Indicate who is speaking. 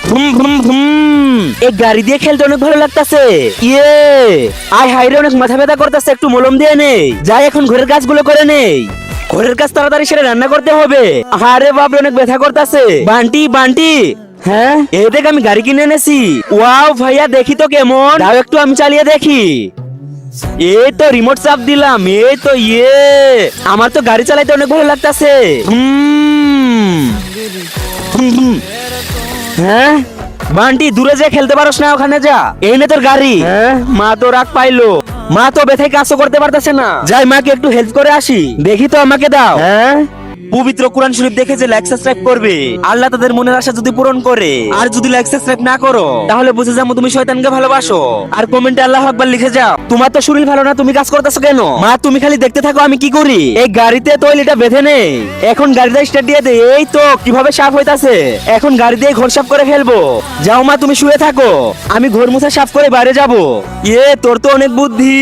Speaker 1: ভুম ভুম ভুম। এই গাড়ি দিয়ে খেলতে অনেক ভালো লাগতাছে। ইয়ে আয় হাইরে অনেক মাথা ব্যথা করতেছে, একটু মলম দিয়ে নেই। যাই এখন ঘরের কাজগুলো করে নেই। ঘরের কাজ তাড়াতাড়ি সেরে রান্না করতে হবে। আরে বাপ অনেক ব্যথা করতেছে। বান্টি বান্টি, হ্যাঁ এই দেখ আমি গাড়ি কিনে এনেছি। ওয়াও ভাইয়া দেখি তো কেমন, দাও একটু আমি চালিয়ে দেখি। এই তো রিমোট চাপ দিলাম, এই তো ইয়ে আমার তো গাড়ি চালাইতে অনেক ভালো লাগতাছে। হ্যাঁ বান্টি দূরে যে খেলতে পারোস না, ওখানে যা। এই নে তোর গাড়ি। হ্যাঁ মা তো রাগ পাইলো, মা তো ব্যথায় কাজও করতে পারতেছে না। যাই মাকে একটু হেল্প করে আসি, দেখি তো আমাকে দাও। হ্যাঁ পবিত্র কোরআন শরীফ দেখে যে লাইক সাবস্ক্রাইব করবে, আল্লাহ তাদের মনের আশা যদি পূরণ করে। আর যদি লাইক সাবস্ক্রাইব না করো তাহলে বুঝে যাবো তুমি শয়তানকে ভালোবাসো। আর কমেন্টে আল্লাহু আকবার লিখে যাও। তোমার তো শরীর ভালো না, তুমি কাজ করতেছো কেন? মা তুমি খালি দেখতে থাকো আমি কি করি। এই গাড়িতে তৈলিটা বেঁধে নেই, এখন গাড়িটা স্টার্ট দিয়ে দে। এই তো কিভাবে সাফ হইতাছে, এখন গাড়ি দিয়ে ঘর সাফ করে ফেলবো। যাও মা তুমি শুয়ে থাকো, আমি ঘর মুছা সাফ করে বাইরে যাবো। তোর তো অনেক বুদ্ধি।